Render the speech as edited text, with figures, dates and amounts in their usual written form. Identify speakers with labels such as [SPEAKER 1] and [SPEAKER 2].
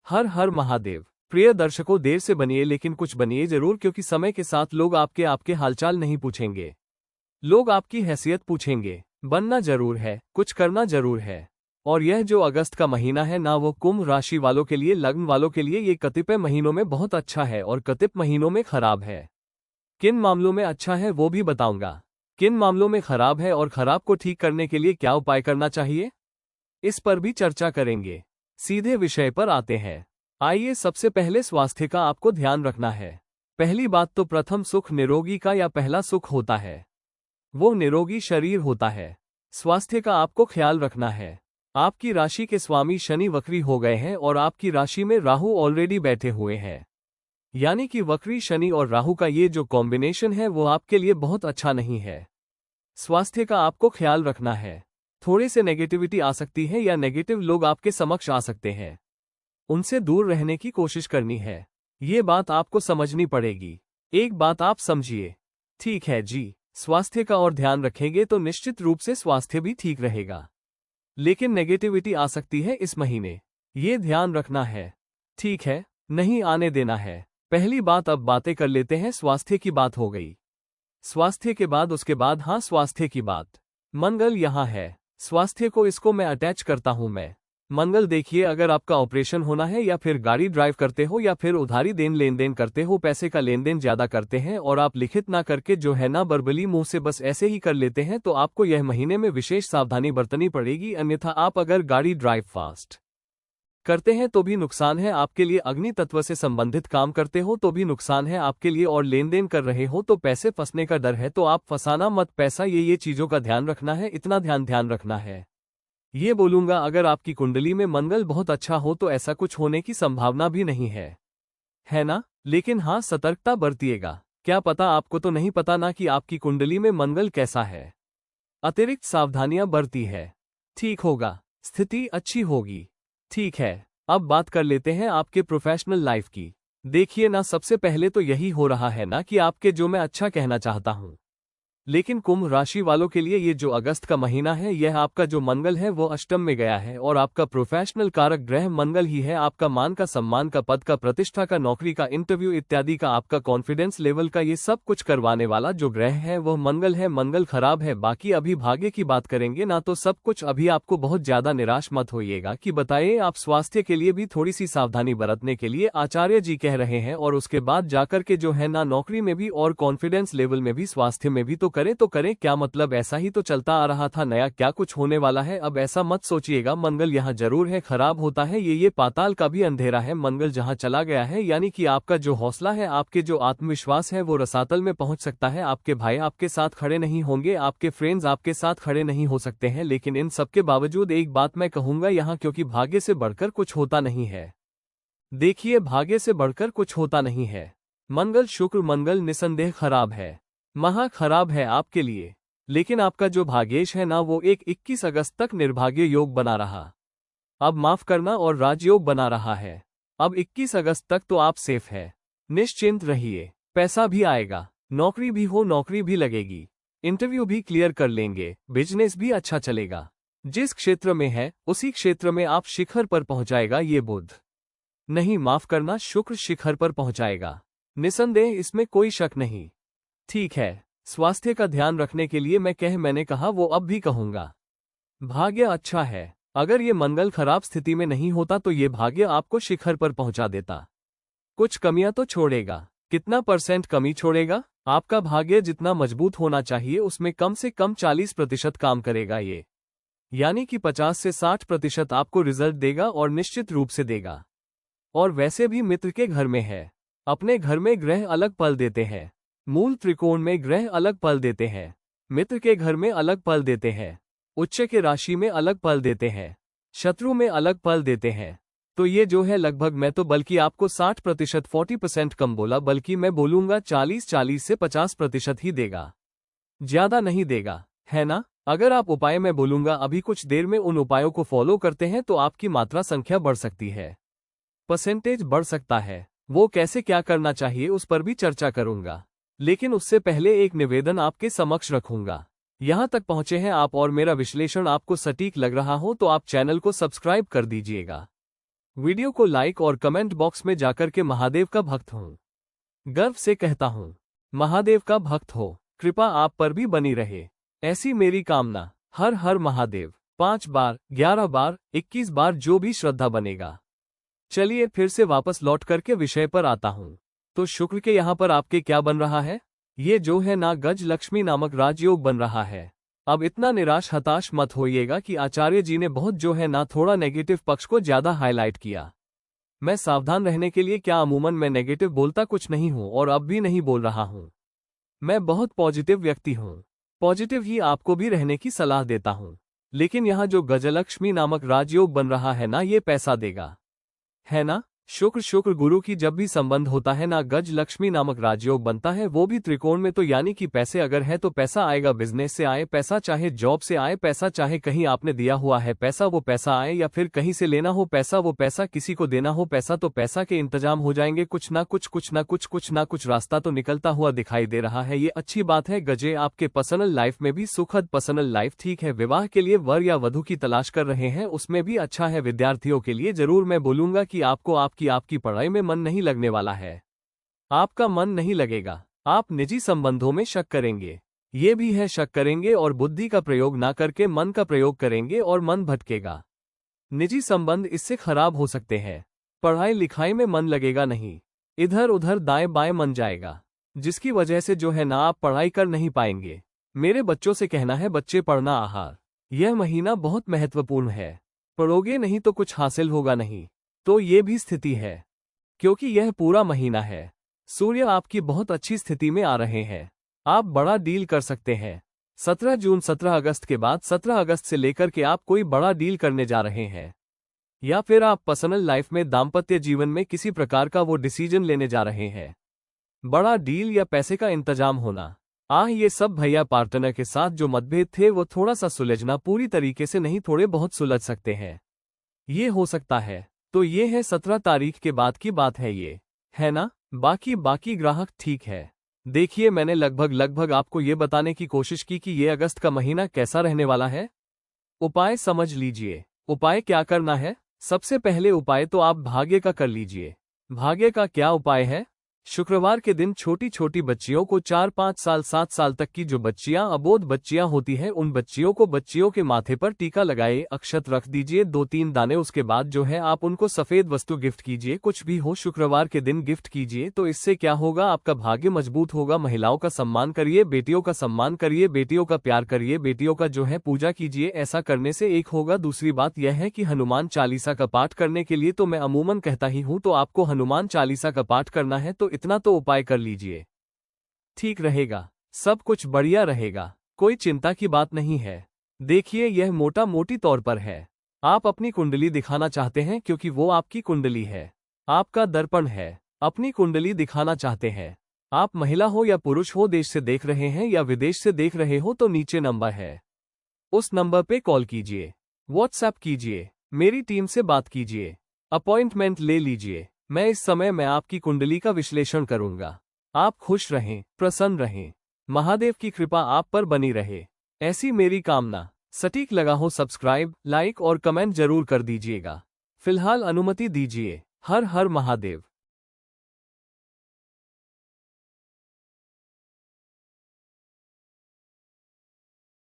[SPEAKER 1] हर हर महादेव। प्रिय दर्शकों, देर से बनिए लेकिन कुछ बनिए जरूर, क्योंकि समय के साथ लोग आपके हालचाल नहीं पूछेंगे, लोग आपकी हैसियत पूछेंगे। बनना जरूर है, कुछ करना जरूर है। और यह जो अगस्त का महीना है ना, वो कुंभ राशि वालों के लिए, लग्न वालों के लिए ये कतिपय महीनों में बहुत अच्छा है और कतिपय महीनों में खराब है। किन मामलों में अच्छा है वो भी बताऊंगा, किन मामलों में खराब है और खराब को ठीक करने के लिए क्या उपाय करना चाहिए, इस पर भी चर्चा करेंगे। सीधे विषय पर आते हैं। आइए, सबसे पहले स्वास्थ्य का आपको ध्यान रखना है। पहली बात तो प्रथम सुख निरोगी का या पहला सुख होता है, वो निरोगी शरीर होता है। स्वास्थ्य का आपको ख्याल रखना है। आपकी राशि के स्वामी शनि वक्री हो गए हैं और आपकी राशि में राहु ऑलरेडी बैठे हुए हैं, यानी कि वक्री शनि और राहु का ये जो कॉम्बिनेशन है वो आपके लिए बहुत अच्छा नहीं है। स्वास्थ्य का आपको ख्याल रखना है। थोड़े से नेगेटिविटी आ सकती है या नेगेटिव लोग आपके समक्ष आ सकते हैं, उनसे दूर रहने की कोशिश करनी है। ये बात आपको समझनी पड़ेगी। एक बात आप समझिए। ठीक है जी, स्वास्थ्य का और ध्यान रखेंगे तो निश्चित रूप से स्वास्थ्य भी ठीक रहेगा, लेकिन नेगेटिविटी आ सकती है इस महीने, ये ध्यान रखना है। ठीक है, नहीं आने देना है। पहली बात, अब बातें कर लेते हैं। स्वास्थ्य की बात हो गई, स्वास्थ्य के बाद उसके बाद हाँ, स्वास्थ्य की बात। मंगल यहाँ है, स्वास्थ्य को इसको मैं अटैच करता हूं मैं। मंगल देखिए, अगर आपका ऑपरेशन होना है या फिर गाड़ी ड्राइव करते हो या फिर उधारी लेन देन करते हो, पैसे का लेन देन ज्यादा करते हैं और आप लिखित ना करके जो है ना बर्बली मुंह से बस ऐसे ही कर लेते हैं, तो आपको यह महीने में विशेष सावधानी बरतनी पड़ेगी। अन्यथा आप अगर गाड़ी ड्राइव फास्ट करते हैं तो भी नुकसान है आपके लिए, अग्नि तत्व से संबंधित काम करते हो तो भी नुकसान है आपके लिए, और लेन देन कर रहे हो तो पैसे फंसने का डर है, तो आप फंसाना मत पैसा। ये चीजों का ध्यान रखना है, इतना ध्यान रखना है। ये बोलूंगा, अगर आपकी कुंडली में मंगल बहुत अच्छा हो तो ऐसा कुछ होने की संभावना भी नहीं है ना। लेकिन हाँ, सतर्कता बरतिएगा। क्या पता, आपको तो नहीं पता ना कि आपकी कुंडली में मंगल कैसा है। अतिरिक्त सावधानियां बरती है, ठीक होगा, स्थिति अच्छी होगी। ठीक है, अब बात कर लेते हैं आपके प्रोफेशनल लाइफ की। देखिए ना, सबसे पहले तो यही हो रहा है ना कि आपके जो मैं अच्छा कहना चाहता हूं, लेकिन कुंभ राशि वालों के लिए ये जो अगस्त का महीना है, यह आपका जो मंगल है वो अष्टम में गया है और आपका प्रोफेशनल कारक ग्रह मंगल ही है। आपका मान का, सम्मान का, पद का, प्रतिष्ठा का, नौकरी का, इंटरव्यू इत्यादि का, आपका कॉन्फिडेंस लेवल का, ये सब कुछ करवाने वाला जो ग्रह है वह मंगल है। मंगल खराब है। बाकी अभी भाग्य की बात करेंगे ना, तो सब कुछ अभी आपको बहुत ज्यादा निराश मत होइएगा कि बताइए। आप स्वास्थ्य के लिए भी थोड़ी सी सावधानी बरतने के लिए आचार्य जी कह रहे हैं, और उसके बाद जाकर के जो है ना नौकरी में भी और कॉन्फिडेंस लेवल में भी, स्वास्थ्य में भी तो करें क्या मतलब, ऐसा ही तो चलता आ रहा था, नया क्या कुछ होने वाला है। अब ऐसा मत सोचिएगा। मंगल यहाँ जरूर है, खराब होता है ये पाताल का भी अंधेरा है। मंगल जहाँ चला गया है, यानी कि आपका जो हौसला है, आपके जो आत्मविश्वास है, वो रसातल में पहुंच सकता है। आपके भाई आपके साथ खड़े नहीं होंगे, आपके फ्रेंड्स आपके साथ खड़े नहीं हो सकते हैं। लेकिन इन सबके बावजूद एक बात मैं कहूंगा यहाँ, क्योंकि भाग्य से बढ़कर कुछ होता नहीं है। देखिए, भाग्य से बढ़कर कुछ होता नहीं है। मंगल, शुक्र मंगल निसंदेह खराब है, महा खराब है आपके लिए। लेकिन आपका जो भाग्येश है ना, वो 21 अगस्त तक निर्भाग्य योग बना रहा, अब माफ करना, और राजयोग बना रहा है। अब 21 अगस्त तक तो आप सेफ है, निश्चिंत रहिए। पैसा भी आएगा, नौकरी भी हो, नौकरी भी लगेगी, इंटरव्यू भी क्लियर कर लेंगे, बिजनेस भी अच्छा चलेगा। जिस क्षेत्र में है उसी क्षेत्र में आप शिखर पर पहुंचाएगा ये बुध, नहीं माफ करना, शुक्र शिखर पर पहुंचाएगा, निसंदेह, इसमें कोई शक नहीं। ठीक है, स्वास्थ्य का ध्यान रखने के लिए मैंने कहा, वो अब भी कहूंगा। भाग्य अच्छा है। अगर ये मंगल खराब स्थिति में नहीं होता तो ये भाग्य आपको शिखर पर पहुंचा देता। कुछ कमियां तो छोड़ेगा। कितना % कमी छोड़ेगा? आपका भाग्य जितना मजबूत होना चाहिए उसमें कम से कम 40% काम करेगा ये, यानी कि 50 से 60% आपको रिजल्ट देगा, और निश्चित रूप से देगा। और वैसे भी मित्र के घर में है, अपने घर में ग्रह अलग पल देते हैं, मूल त्रिकोण में ग्रह अलग पल देते हैं, मित्र के घर में अलग पल देते हैं, उच्च के राशि में अलग पल देते हैं, शत्रु में अलग पल देते हैं। तो ये जो है लगभग, मैं तो बल्कि आपको 60% 40% कम बोला, बल्कि मैं बोलूंगा 40 से 50% ही देगा, ज्यादा नहीं देगा, है ना। अगर आप उपाय मैं बोलूंगा अभी कुछ देर में उन उपायों को फॉलो करते हैं तो आपकी मात्रा संख्या बढ़ सकती है, % बढ़ सकता है। वो कैसे, क्या करना चाहिए, उस पर भी चर्चा करूंगा। लेकिन उससे पहले एक निवेदन आपके समक्ष रखूंगा। यहां तक पहुंचे हैं आप और मेरा विश्लेषण आपको सटीक लग रहा हो तो आप चैनल को सब्सक्राइब कर दीजिएगा। वीडियो को लाइक और कमेंट बॉक्स में जाकर के महादेव का भक्त हूँ, गर्व से कहता हूँ, महादेव का भक्त हो, कृपा आप पर भी बनी रहे, ऐसी मेरी कामना। हर हर महादेव। 5 बार, 11 बार, 21 बार, जो भी श्रद्धा बनेगा। चलिए फिर से वापस लौट करके विषय पर आता हूँ। तो शुक्र के यहाँ पर आपके क्या बन रहा है? ये जो है ना गज लक्ष्मी नामक राजयोग बन रहा है। अब इतना निराश हताश मत होइएगा कि आचार्य जी ने बहुत जो है ना थोड़ा नेगेटिव पक्ष को ज्यादा हाईलाइट किया। मैं सावधान रहने के लिए क्या अमूमन मैं नेगेटिव बोलता कुछ नहीं हूं और अब भी नहीं बोल रहा हूं। मैं बहुत पॉजिटिव व्यक्ति हूं, पॉजिटिव ही आपको भी रहने की सलाह देता हूं। लेकिन यहाँ जो गजलक्ष्मी नामक राजयोग बन रहा है ना, ये पैसा देगा, है ना। शुक्र शुक्र गुरु की जब भी संबंध होता है ना, गज लक्ष्मी नामक राजयोग बनता है, वो भी त्रिकोण में। तो यानी कि पैसे अगर है तो पैसा आएगा, बिजनेस से आए पैसा, चाहे जॉब से आए पैसा, चाहे कहीं आपने दिया हुआ है पैसा वो पैसा आए, या फिर कहीं से लेना हो पैसा वो पैसा, किसी को देना हो पैसा, तो पैसा के इंतजाम हो जाएंगे। कुछ ना कुछ रास्ता तो निकलता हुआ दिखाई दे रहा है। ये अच्छी बात है। गजे आपके पर्सनल लाइफ में भी सुखद पर्सनल लाइफ ठीक है। विवाह के लिए वर या वधू की तलाश कर रहे हैं, उसमें भी अच्छा है। विद्यार्थियों के लिए जरूर मैं बोलूंगा कि आपकी पढ़ाई में मन नहीं लगने वाला है, आपका मन नहीं लगेगा, आप निजी संबंधों में शक करेंगे। ये भी है, शक करेंगे और बुद्धि का प्रयोग ना करके मन का प्रयोग करेंगे और मन भटकेगा। निजी संबंध इससे खराब हो सकते हैं। पढ़ाई लिखाई में मन लगेगा नहीं, इधर उधर दाएं बाएं मन जाएगा, जिसकी वजह से जो है ना आप पढ़ाई कर नहीं पाएंगे। मेरे बच्चों से कहना है, बच्चे पढ़ना आहार। यह महीना बहुत महत्वपूर्ण है, पढ़ोगे नहीं तो कुछ हासिल होगा नहीं। तो ये भी स्थिति है, क्योंकि यह पूरा महीना है। सूर्य आपकी बहुत अच्छी स्थिति में आ रहे हैं, आप बड़ा डील कर सकते हैं। 17 जून 17 अगस्त के बाद 17 अगस्त से लेकर के आप कोई बड़ा डील करने जा रहे हैं, या फिर आप पर्सनल लाइफ में दाम्पत्य जीवन में किसी प्रकार का वो डिसीजन लेने जा रहे हैं। बड़ा डील या पैसे का इंतजाम होना। ये सब भैया पार्टनर के साथ जो मतभेद थे वो थोड़ा सा सुलझना, पूरी तरीके से नहीं, थोड़े बहुत सुलझ सकते हैं, ये हो सकता है। तो ये है 17 तारीख के बाद की बात है, ये है ना। बाकी ग्राहक ठीक है। देखिए, मैंने लगभग आपको ये बताने की कोशिश की कि ये अगस्त का महीना कैसा रहने वाला है। उपाय समझ लीजिए। उपाय क्या करना है? सबसे पहले उपाय तो आप भाग्य का कर लीजिए। भाग्य का क्या उपाय है? शुक्रवार के दिन छोटी छोटी बच्चियों को, 4-5 साल 7 साल तक की जो बच्चियां अबोध बच्चियां होती हैं, उन बच्चियों को बच्चियों के माथे पर टीका लगाए, अक्षत रख दीजिए 2-3 दाने। उसके बाद जो है आप उनको सफेद वस्तु गिफ्ट कीजिए, कुछ भी हो, शुक्रवार के दिन गिफ्ट कीजिए। तो इससे क्या होगा, आपका भाग्य मजबूत होगा। महिलाओं का सम्मान करिए, बेटियों का सम्मान करिए, बेटियों का प्यार करिए, बेटियों का जो है पूजा कीजिए। ऐसा करने से एक होगा। दूसरी बात यह है कि हनुमान चालीसा का पाठ करने के लिए तो मैं अमूमन कहता ही हूँ, तो आपको हनुमान चालीसा का पाठ करना है तो इतना तो उपाय कर लीजिए, ठीक रहेगा, सब कुछ बढ़िया रहेगा, कोई चिंता की बात नहीं है। देखिए, यह मोटा मोटी तौर पर है। आप अपनी कुंडली दिखाना चाहते हैं, क्योंकि वो आपकी कुंडली है, आपका दर्पण है। अपनी कुंडली दिखाना चाहते हैं, आप महिला हो या पुरुष हो, देश से देख रहे हैं या विदेश से देख रहे हो, तो नीचे नंबर है, उस नंबर पे कॉल कीजिए, व्हाट्सएप कीजिए, मेरी टीम से बात कीजिए, अपॉइंटमेंट ले लीजिए। मैं इस समय में आपकी कुंडली का विश्लेषण करूंगा। आप खुश रहें, प्रसन्न रहें, महादेव की कृपा आप पर बनी रहे, ऐसी मेरी कामना। सटीक लगा हो सब्सक्राइब, लाइक और कमेंट जरूर कर दीजिएगा। फिलहाल अनुमति दीजिए। हर हर महादेव।